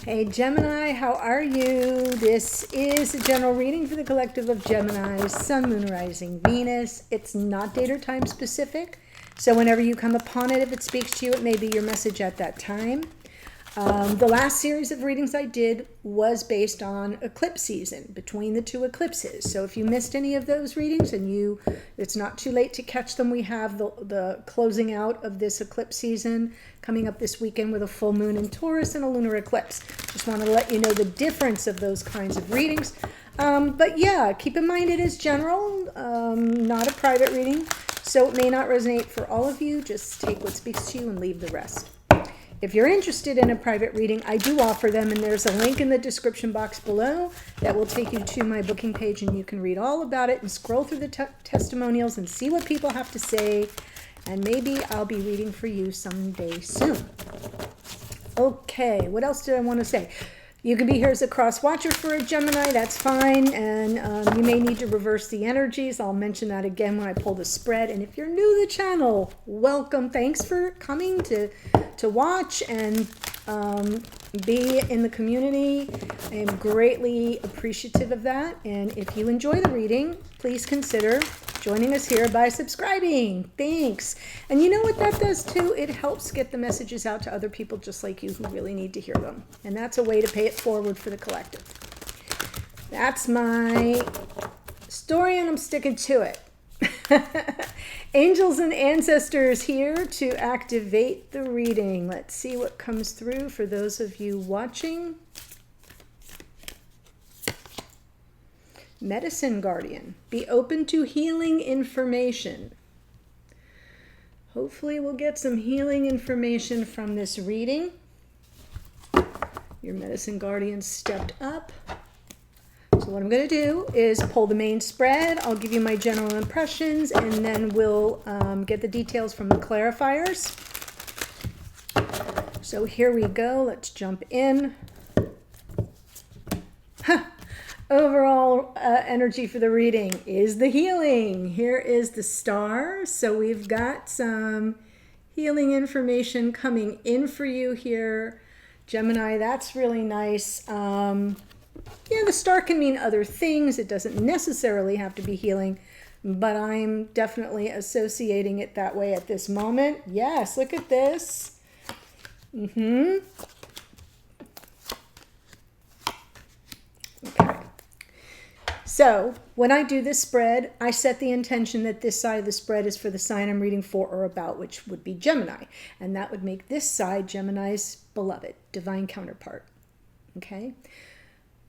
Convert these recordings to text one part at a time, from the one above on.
Hey Gemini, how are you? This is a general reading for the collective of Gemini, Sun, Moon, Rising, Venus. It's not date or time specific, so whenever you come upon it, if it speaks to you, it may be your message at that time. The last series of readings I did was based on eclipse season, between the two eclipses. So if you missed any of those readings and it's not too late to catch them, we have the closing out of this eclipse season coming up this weekend with a full moon in Taurus and a lunar eclipse. Just want to let you know the difference of those kinds of readings. But yeah, keep in mind it is general, not a private reading, so it may not resonate for all of you. Just take what speaks to you and leave the rest. If you're interested in a private reading, I do offer them, and there's a link in the description box below that will take you to my booking page, and you can read all about it and scroll through the testimonials and see what people have to say, and maybe I'll be reading for you someday soon. Okay, what else did I want to say? You could be here as a cross watcher for a Gemini, that's fine, and you may need to reverse the energies. I'll mention that again when I pull the spread. And if you're new to the channel, welcome. Thanks for coming to watch and be in the community. I am greatly appreciative of that. And if you enjoy the reading, please consider joining us here by subscribing. Thanks. And you know what that does too? It helps get the messages out to other people just like you who really need to hear them. And that's a way to pay it forward for the collective. That's my story, and I'm sticking to it. Angels and ancestors here to activate the reading. Let's see what comes through for those of you watching. Medicine Guardian, be open to healing information. Hopefully we'll get some healing information from this reading. Your Medicine Guardian stepped up. So what I'm going to do is pull the main spread. I'll give you my general impressions, and then we'll get the details from the clarifiers. So here we go. Let's jump in. Overall energy for the reading is the healing. Here is the star. So we've got some healing information coming in for you here, Gemini. That's really nice. Yeah, the star can mean other things. It doesn't necessarily have to be healing, but I'm definitely associating it that way at this moment. Yes, look at this. Okay. So when I do this spread, I set the intention that this side of the spread is for the sign I'm reading for or about, which would be Gemini. And that would make this side Gemini's beloved, divine counterpart. Okay?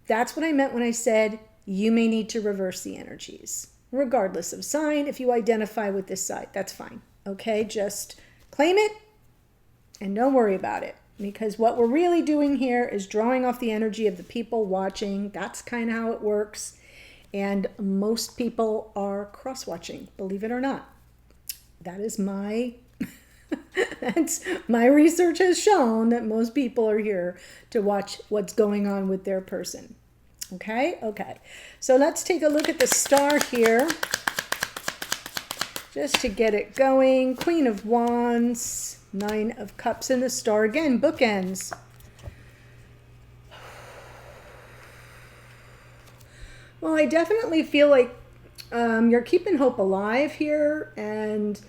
That's what I meant when I said you may need to reverse the energies. Regardless of sign, if you identify with this side, that's fine. Okay? Just claim it and don't worry about it. Because what we're really doing here is drawing off the energy of the people watching. That's kind of how it works. And most people are cross-watching, believe it or not. That is my research has shown that most people are here to watch what's going on with their person. Okay? Okay. So let's take a look at the star here. Just to get it going. Queen of Wands, Nine of Cups, and the star again, bookends. Well, I definitely feel like you're keeping hope alive here, and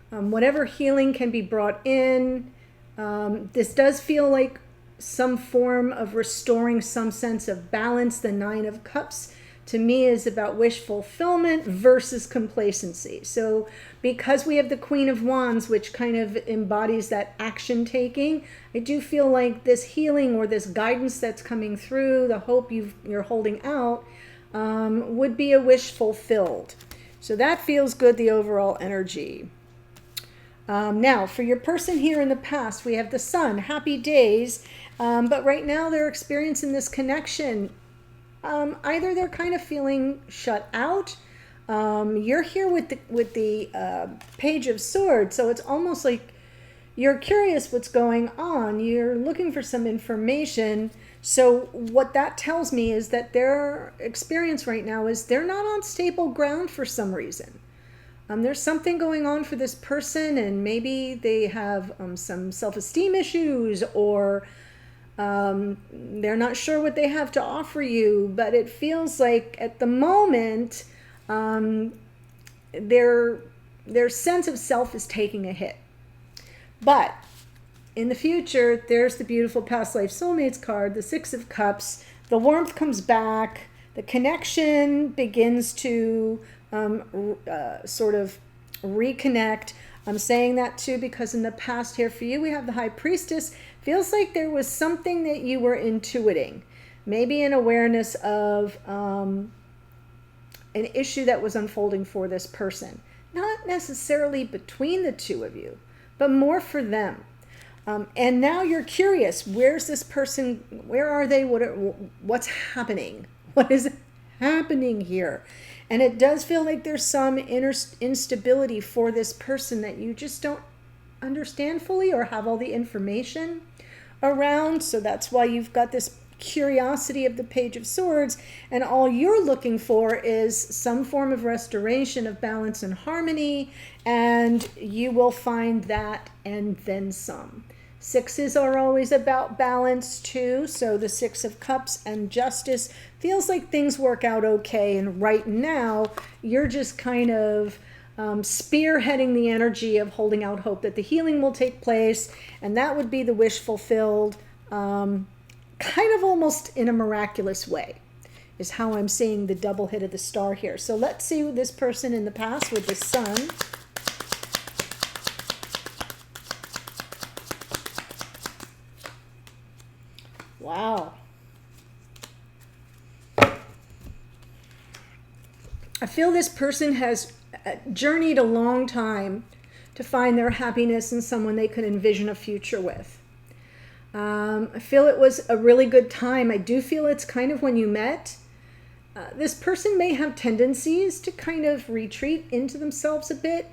whatever healing can be brought in. This does feel like some form of restoring some sense of balance. The Nine of Cups to me is about wish fulfillment versus complacency. So because we have the Queen of Wands, which kind of embodies that action taking, I do feel like this healing or this guidance that's coming through, the hope you're holding out, would be a wish fulfilled. So that feels good, the overall energy. Now, for your person here in the past, we have the Sun, happy days, but right now they're experiencing this connection. Either they're kind of feeling shut out. You're here with the Page of Swords, so it's almost like you're curious what's going on. You're looking for some information. So what that tells me is that their experience right now is they're not on stable ground for some reason. There's something going on for this person, and maybe they have some self-esteem issues, or They're not sure what they have to offer you, but it feels like at the moment, their sense of self is taking a hit. But in the future, there's the beautiful past life soulmates card, the Six of Cups. The warmth comes back. The connection begins to sort of reconnect. I'm saying that too because in the past here for you, we have the High Priestess. Feels like there was something that you were intuiting. Maybe an awareness of an issue that was unfolding for this person. Not necessarily between the two of you, but more for them. And now you're curious, where's this person? Where are they? What's happening? What is happening here? And it does feel like there's some inner instability for this person that you just don't understand fully or have all the information around. So that's why you've got this curiosity of the Page of Swords, and all you're looking for is some form of restoration of balance and harmony, and you will find that and then some. Sixes are always about balance too, so the Six of Cups and Justice feels like things work out okay, and right now you're just kind of spearheading the energy of holding out hope that the healing will take place, and that would be the wish fulfilled, kind of almost in a miraculous way, is how I'm seeing the double hit of the star here. So let's see this person in the past with the Sun. Wow. I feel this person has journeyed a long time to find their happiness in someone they could envision a future with. I feel it was a really good time. I do feel it's kind of when you met. This person may have tendencies to kind of retreat into themselves a bit,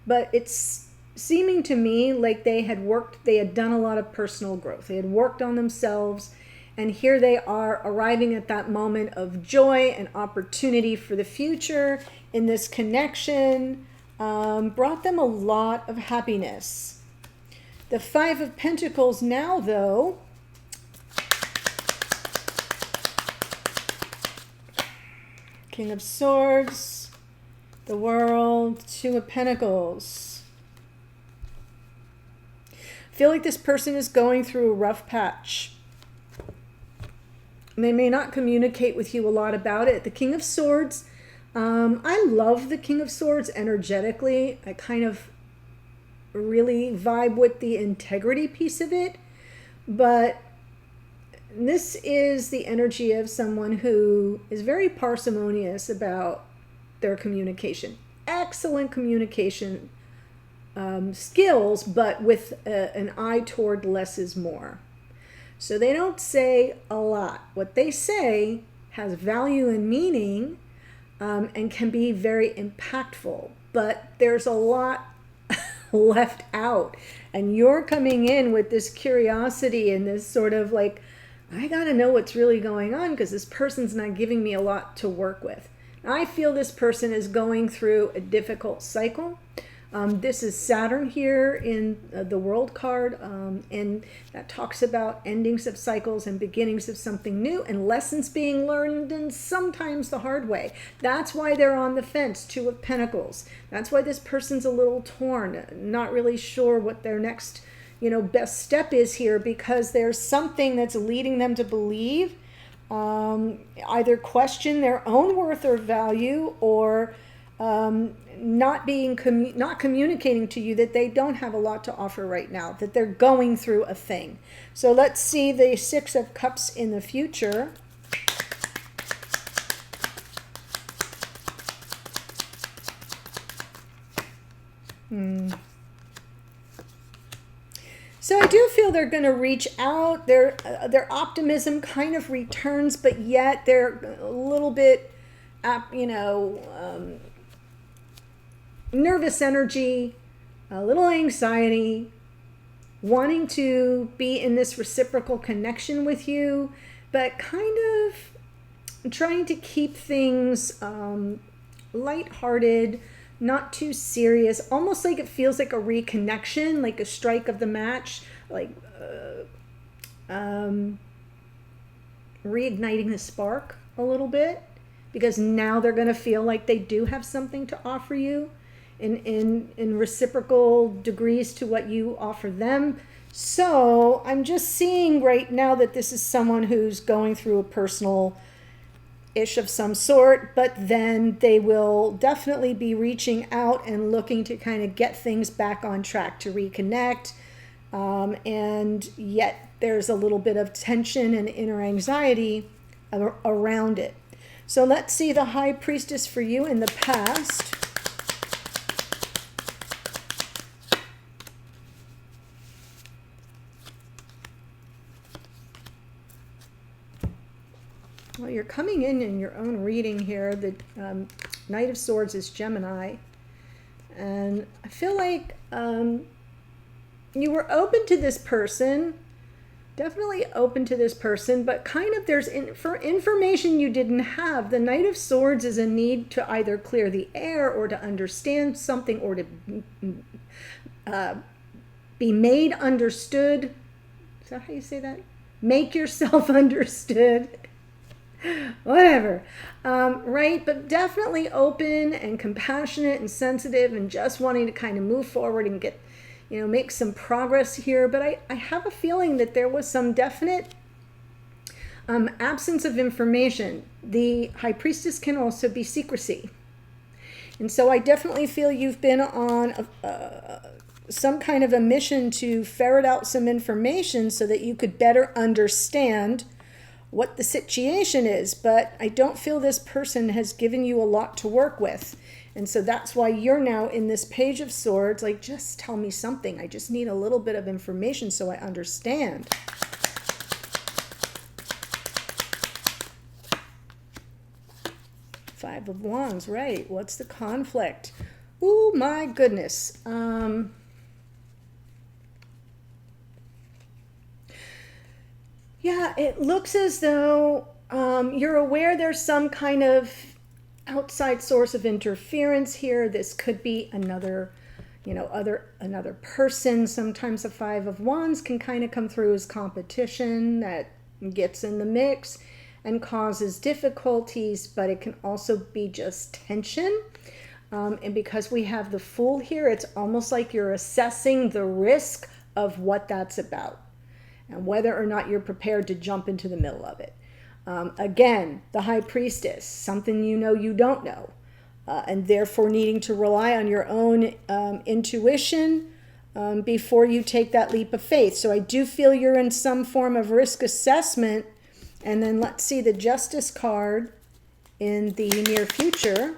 but it's seeming to me like they had done a lot of personal growth. They had worked on themselves, and here they are arriving at that moment of joy and opportunity for the future in this connection. Brought them a lot of happiness. The Five of Pentacles now, though, King of Swords, the World, Two of Pentacles. I feel like this person is going through a rough patch. They may not communicate with you a lot about it. The King of Swords, I love the King of Swords energetically. I kind of really vibe with the integrity piece of it, but this is the energy of someone who is very parsimonious about their communication. Excellent communication skills, but with an eye toward less is more. So they don't say a lot. What they say has value and meaning, and can be very impactful, but there's a lot left out, and you're coming in with this curiosity and this sort of like, I gotta know what's really going on because this person's not giving me a lot to work with. I feel this person is going through a difficult cycle. This is Saturn here in the World card, and that talks about endings of cycles and beginnings of something new and lessons being learned, and sometimes the hard way. That's why they're on the fence. Two of Pentacles. That's why this person's a little torn, not really sure what their next, best step is here, because there's something that's leading them to believe, either question their own worth or value, or not communicating to you that they don't have a lot to offer right now, that they're going through a thing. So let's see the Six of Cups in the future. So I do feel they're going to reach out. Their optimism kind of returns, but yet they're a little bit, nervous energy, a little anxiety, wanting to be in this reciprocal connection with you, but kind of trying to keep things lighthearted, not too serious, almost like it feels like a reconnection, like a strike of the match, like reigniting the spark a little bit, because now they're going to feel like they do have something to offer you in reciprocal degrees to what you offer them. So I'm just seeing right now that this is someone who's going through a personal ish of some sort, but then they will definitely be reaching out and looking to kind of get things back on track, to reconnect. And yet there's a little bit of tension and inner anxiety around it. So let's see the High Priestess for you in the past. Well, you're coming in your own reading here. The Knight of Swords is Gemini. And I feel like you were open to this person, definitely open to this person, but kind of there's for information you didn't have. The Knight of Swords is a need to either clear the air or to understand something or to be made understood. Is that how you say that? Make yourself understood. Whatever. Right? But definitely open and compassionate and sensitive and just wanting to kind of move forward and get, make some progress here. But I have a feeling that there was some definite absence of information. The High Priestess can also be secrecy. And so I definitely feel you've been on some kind of a mission to ferret out some information so that you could better understand what the situation is. But I don't feel this person has given you a lot to work with. And so that's why you're now in this Page of Swords, like, just tell me something. I just need a little bit of information so I understand. Five of Wands, right. What's the conflict? Oh my goodness. Yeah, it looks as though you're aware there's some kind of outside source of interference here. This could be another, another person. Sometimes a Five of Wands can kind of come through as competition that gets in the mix and causes difficulties, but it can also be just tension. And because we have the Fool here, it's almost like you're assessing the risk of what that's about and whether or not you're prepared to jump into the middle of it. Again, the High Priestess, something you don't know, and therefore needing to rely on your own intuition before you take that leap of faith. So I do feel you're in some form of risk assessment. And then let's see the Justice card in the near future.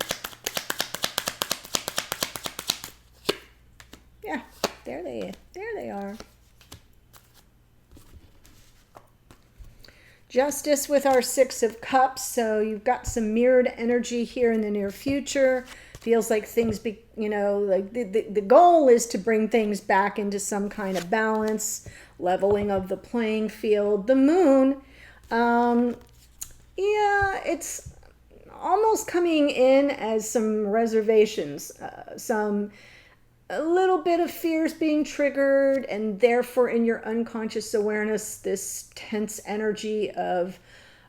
Yeah, there they are. Justice with our Six of Cups. So you've got some mirrored energy here in the near future. Feels like things like the goal is to bring things back into some kind of balance, leveling of the playing field. The Moon, yeah, it's almost coming in as some reservations, a little bit of fears being triggered, and therefore in your unconscious awareness, this tense energy of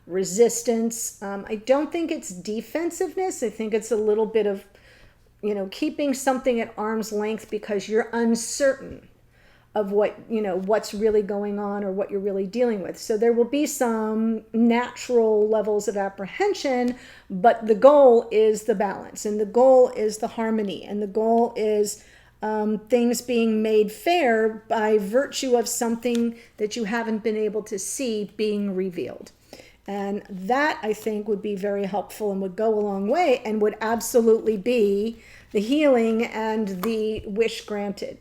resistance. I don't think it's defensiveness. I think it's a little bit of, keeping something at arm's length because you're uncertain of what's really going on or what you're really dealing with. So there will be some natural levels of apprehension, but the goal is the balance, and the goal is the harmony, and the goal is things being made fair by virtue of something that you haven't been able to see being revealed. And that, I think, would be very helpful and would go a long way and would absolutely be the healing and the wish granted.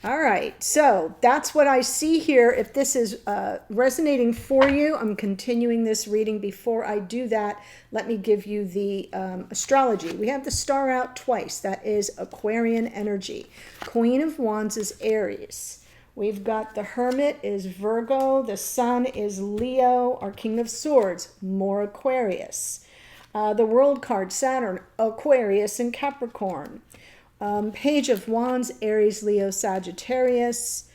All right, so that's what I see here. If this is resonating for you, I'm continuing this reading. Before I do that, let me give you the astrology. We have the star out twice. That is Aquarian energy. Queen of Wands is Aries. We've got the Hermit is Virgo. The Sun is Leo. Our King of Swords, more Aquarius. The World card, Saturn, Aquarius and Capricorn. Page of Wands, Aries, Leo, Sagittarius.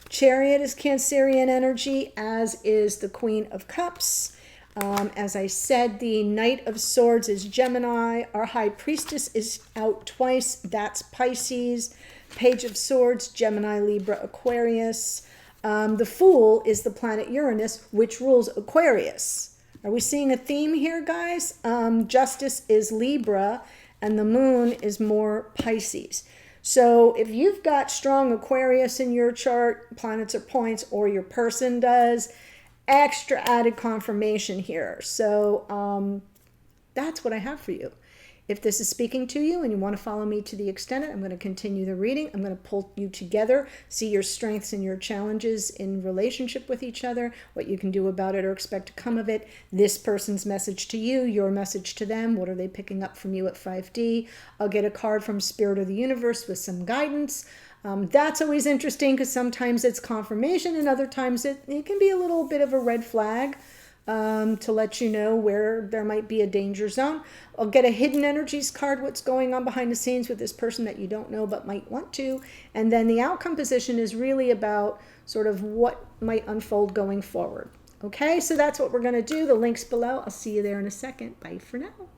Chariot is Cancerian energy, as is the Queen of Cups. As I said, the Knight of Swords is Gemini. Our High Priestess is out twice. That's Pisces. Page of Swords, Gemini, Libra, Aquarius. The Fool is the planet Uranus, which rules Aquarius. Are we seeing a theme here, guys? Justice is Libra, and the Moon is more Pisces. So if you've got strong Aquarius in your chart, planets or points, or your person does, extra added confirmation here. So that's what I have for you. If this is speaking to you and you want to follow me to the extent, I'm going to continue the reading. I'm going to pull you together, see your strengths and your challenges in relationship with each other, what you can do about it or expect to come of it. This person's message to you, your message to them. What are they picking up from you at 5D? I'll get a card from Spirit of the Universe with some guidance. That's always interesting because sometimes it's confirmation and other times it can be a little bit of a red flag. To let you know where there might be a danger zone. I'll get a hidden energies card, what's going on behind the scenes with this person that you don't know but might want to. And then the outcome position is really about sort of what might unfold going forward. Okay, so that's what we're going to do. The link's below. I'll see you there in a second. Bye for now.